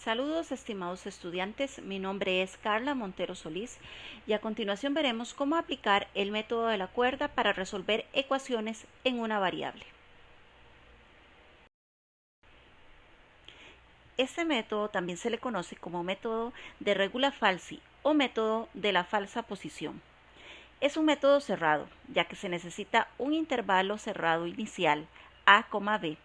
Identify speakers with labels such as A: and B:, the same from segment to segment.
A: Saludos estimados estudiantes, mi nombre es Carla Montero Solís y a continuación veremos cómo aplicar el método de la cuerda para resolver ecuaciones en una variable. Este método también se le conoce como método de regula falsi o método de la falsa posición. Es un método cerrado, ya que se necesita un intervalo cerrado inicial a, b,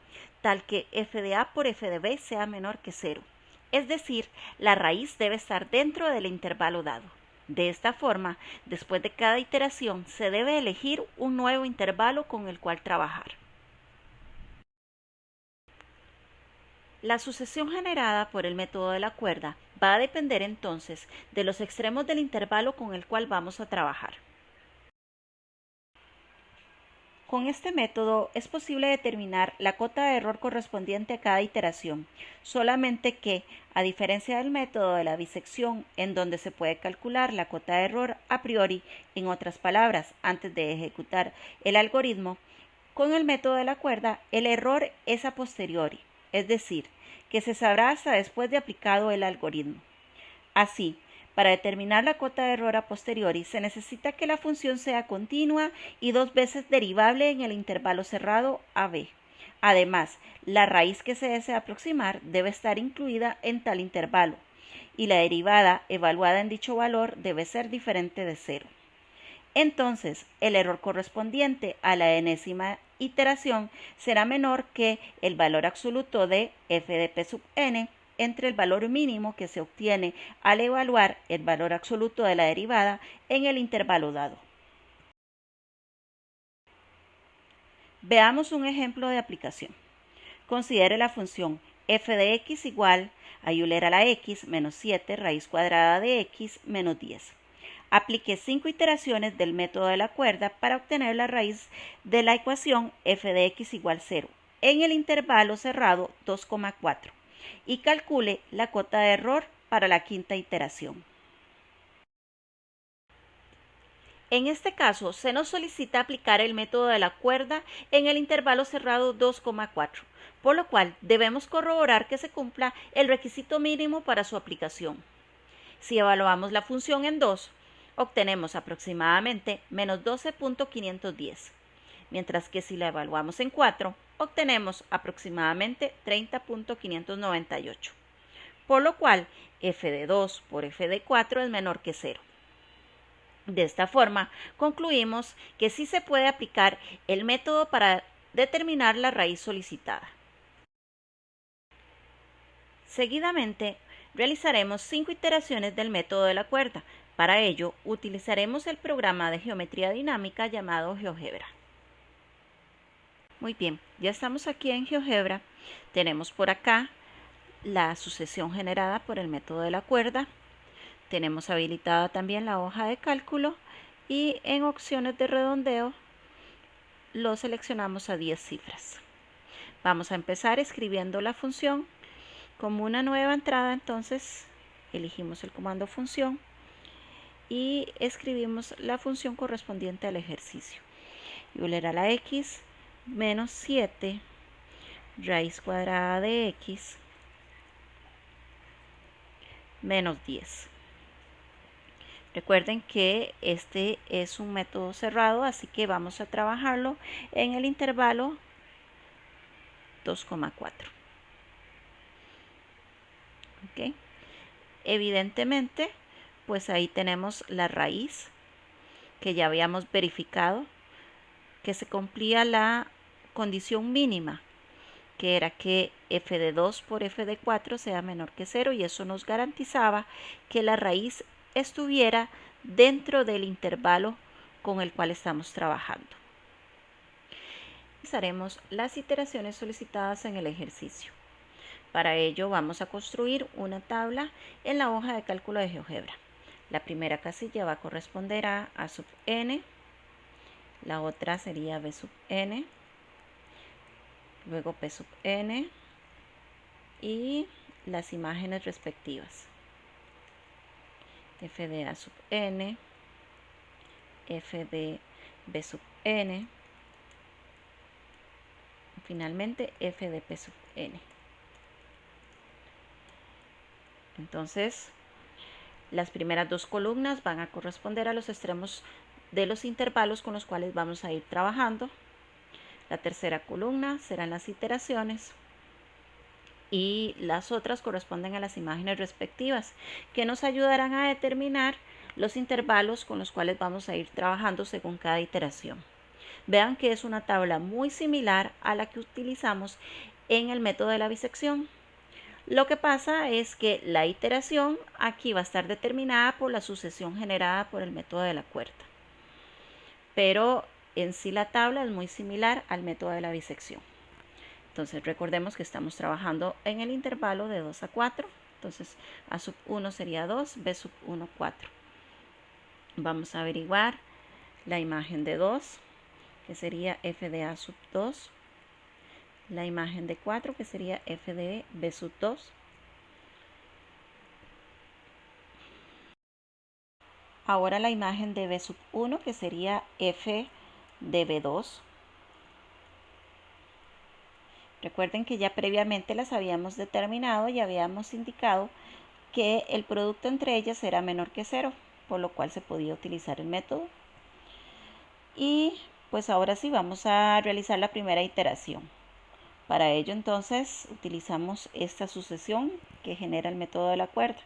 A: tal que f de a por f de b sea menor que 0. Es decir, la raíz debe estar dentro del intervalo dado. De esta forma, después de cada iteración, se debe elegir un nuevo intervalo con el cual trabajar. La sucesión generada por el método de la cuerda va a depender entonces de los extremos del intervalo con el cual vamos a trabajar. Con este método es posible determinar la cota de error correspondiente a cada iteración, solamente que, a diferencia del método de la bisección, en donde se puede calcular la cota de error a priori, en otras palabras, antes de ejecutar el algoritmo, con el método de la cuerda el error es a posteriori, es decir, que se sabrá hasta después de aplicado el algoritmo. Así, para determinar la cota de error a posteriori se necesita que la función sea continua y dos veces derivable en el intervalo cerrado a(b). Además, la raíz que se desea aproximar debe estar incluida en tal intervalo y la derivada evaluada en dicho valor debe ser diferente de 0. Entonces, el error correspondiente a la enésima iteración será menor que el valor absoluto de f de p sub n entre el valor mínimo que se obtiene al evaluar el valor absoluto de la derivada en el intervalo dado. Veamos un ejemplo de aplicación. Considere la función f de x igual a Euler a la x menos 7 raíz cuadrada de x menos 10. Aplique 5 iteraciones del método de la cuerda para obtener la raíz de la ecuación f de x igual 0 en el intervalo cerrado 2,4 y calcule la cota de error para la quinta iteración. En este caso, se nos solicita aplicar el método de la cuerda en el intervalo cerrado 2,4, por lo cual debemos corroborar que se cumpla el requisito mínimo para su aplicación. Si evaluamos la función en 2, obtenemos aproximadamente menos 12.510, mientras que si la evaluamos en 4, obtenemos aproximadamente 30.598, por lo cual f de 2 por f de 4 es menor que 0. De esta forma, concluimos que sí se puede aplicar el método para determinar la raíz solicitada. Seguidamente, realizaremos 5 iteraciones del método de la cuerda. Para ello, utilizaremos el programa de geometría dinámica llamado GeoGebra. Muy bien, ya estamos aquí en GeoGebra. Tenemos por acá la sucesión generada por el método de la cuerda. Tenemos habilitada también la hoja de cálculo y en opciones de redondeo lo seleccionamos a 10 cifras. Vamos a empezar escribiendo la función. Como una nueva entrada, entonces elegimos el comando función y escribimos la función correspondiente al ejercicio. Euler a la x menos 7 raíz cuadrada de x menos 10. Recuerden que este es un método cerrado, así que vamos a trabajarlo en el intervalo 2,4. ¿Okay? Evidentemente, pues ahí tenemos la raíz que ya habíamos verificado que se cumplía la condición mínima, que era que f de 2 por f de 4 sea menor que 0, y eso nos garantizaba que la raíz estuviera dentro del intervalo con el cual estamos trabajando. Realizaremos las iteraciones solicitadas en el ejercicio. Para ello vamos a construir una tabla en la hoja de cálculo de GeoGebra. La primera casilla va a corresponder a sub n, la otra sería b sub n, luego p sub n y las imágenes respectivas. F de a sub n, f de b sub n, y finalmente f de p sub n. Entonces, las primeras dos columnas van a corresponder a los extremos de los intervalos con los cuales vamos a ir trabajando. La tercera columna serán las iteraciones y las otras corresponden a las imágenes respectivas, que nos ayudarán a determinar los intervalos con los cuales vamos a ir trabajando según cada iteración. Vean que es una tabla muy similar a la que utilizamos en el método de la bisección. Lo que pasa es que la iteración aquí va a estar determinada por la sucesión generada por el método de la cuerda. Pero en sí la tabla es muy similar al método de la bisección. Entonces recordemos que estamos trabajando en el intervalo de 2 a 4. Entonces A sub 1 sería 2, B sub 1 4. Vamos a averiguar la imagen de 2, que sería f de A sub 2. La imagen de 4, que sería f de B sub 2. Ahora la imagen de B sub 1, que sería f de B2. Recuerden que ya previamente las habíamos determinado y habíamos indicado que el producto entre ellas era menor que 0, por lo cual se podía utilizar el método. Y pues ahora sí vamos a realizar la primera iteración. Para ello entonces utilizamos esta sucesión que genera el método de la cuerda.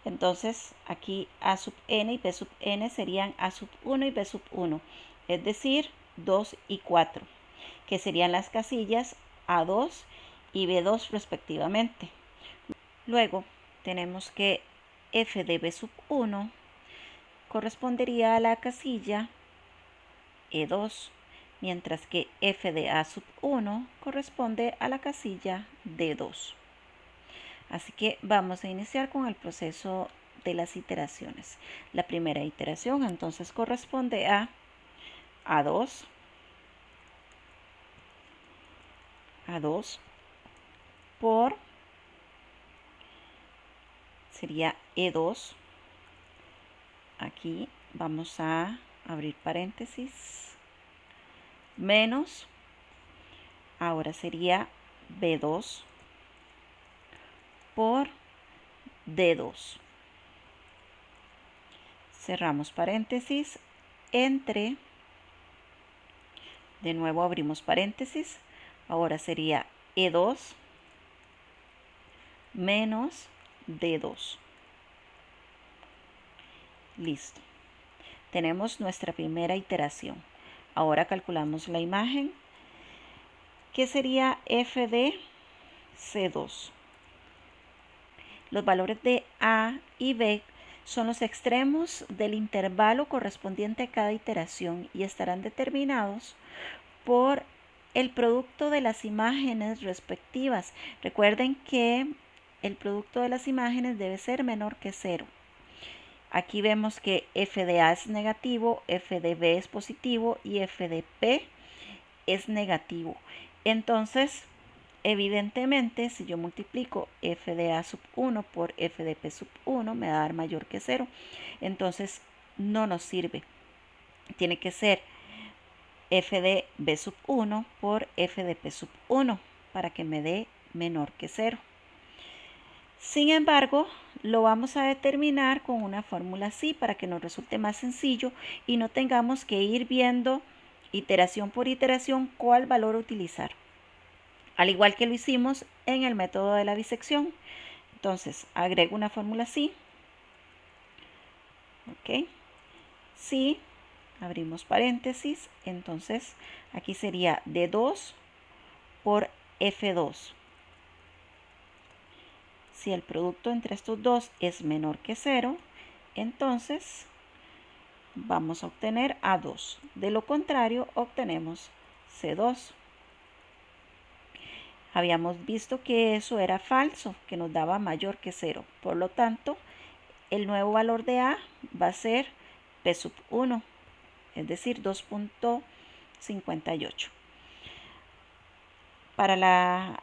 A: Entonces aquí A sub n y B sub n serían A sub 1 y B sub 1, es decir, 2 y 4, que serían las casillas A2 y B2 respectivamente. Luego tenemos que f de B sub 1 correspondería a la casilla E2, mientras que f de A sub 1 corresponde a la casilla D2. Así que vamos a iniciar con el proceso de las iteraciones. La primera iteración entonces corresponde a A2, A2 por, sería E2. Aquí vamos a abrir paréntesis, menos, ahora sería B2 por D2. Cerramos paréntesis, entre, de nuevo abrimos paréntesis, ahora sería E2 menos D2. Listo. Tenemos nuestra primera iteración. Ahora calculamos la imagen, que sería f de C2. Los valores de A y B son los extremos del intervalo correspondiente a cada iteración y estarán determinados por el producto de las imágenes respectivas. Recuerden que el producto de las imágenes debe ser menor que 0. Aquí vemos que f de A es negativo, f de B es positivo y f de P es negativo. Entonces, evidentemente, si yo multiplico f de A sub 1 por f de P sub 1, me va a dar mayor que 0. Entonces, no nos sirve. Tiene que ser f de B sub 1 por f de P sub 1 para que me dé menor que 0. Sin embargo, lo vamos a determinar con una fórmula así para que nos resulte más sencillo y no tengamos que ir viendo iteración por iteración cuál valor utilizar, al igual que lo hicimos en el método de la bisección. Entonces, agrego una fórmula así. ¿Ok? Si abrimos paréntesis, entonces aquí sería D2 por F2. Si el producto entre estos dos es menor que 0, entonces vamos a obtener A2. De lo contrario, obtenemos C2. Habíamos visto que eso era falso, que nos daba mayor que 0. Por lo tanto, el nuevo valor de A va a ser P sub 1, es decir, 2.58. Para la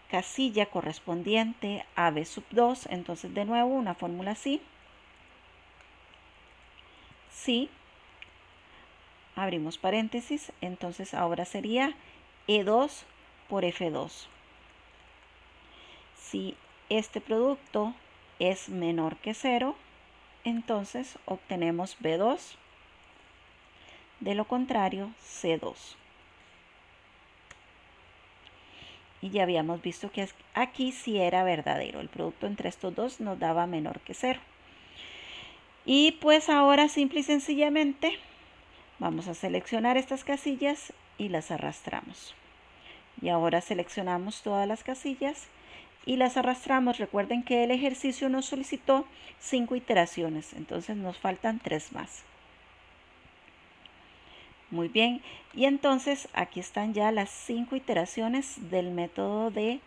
A: casilla correspondiente a B sub 2, entonces de nuevo una fórmula así. Si abrimos paréntesis, entonces ahora sería E2 por F2. Si este producto es menor que 0, entonces obtenemos B2. De lo contrario, C2. Y ya habíamos visto que aquí sí era verdadero. El producto entre estos dos nos daba menor que 0. Y pues ahora simple y sencillamente vamos a seleccionar estas casillas y las arrastramos. Y ahora seleccionamos todas las casillas y las arrastramos. Recuerden que el ejercicio nos solicitó 5 iteraciones, entonces nos faltan 3 más. Muy bien, y entonces aquí están ya las 5 iteraciones del método de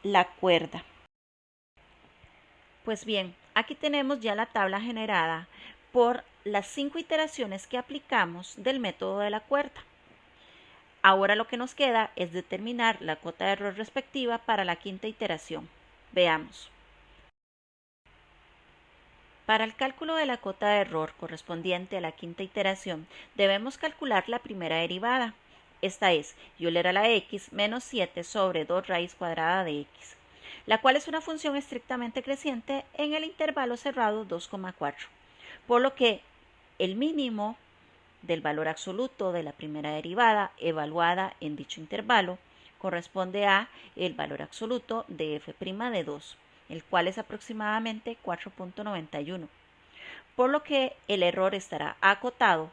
A: la cuerda. Pues bien, aquí tenemos ya la tabla generada por las 5 iteraciones que aplicamos del método de la cuerda. Ahora lo que nos queda es determinar la cota de error respectiva para la quinta iteración. Veamos. Para el cálculo de la cota de error correspondiente a la quinta iteración, debemos calcular la primera derivada. Esta es Euler a la x menos 7 sobre 2 raíz cuadrada de x, la cual es una función estrictamente creciente en el intervalo cerrado 2,4, por lo que el mínimo del valor absoluto de la primera derivada evaluada en dicho intervalo corresponde a el valor absoluto de f' de 2, el cual es aproximadamente 4.91, por lo que el error estará acotado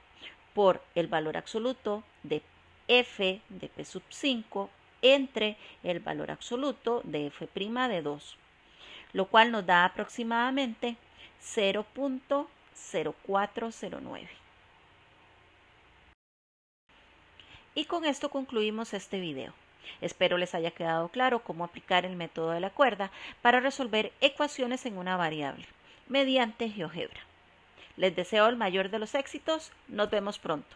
A: por el valor absoluto de f de p sub 5 entre el valor absoluto de f' de 2, lo cual nos da aproximadamente 0.0409. Y con esto concluimos este video. Espero les haya quedado claro cómo aplicar el método de la cuerda para resolver ecuaciones en una variable mediante GeoGebra. Les deseo el mayor de los éxitos. Nos vemos pronto.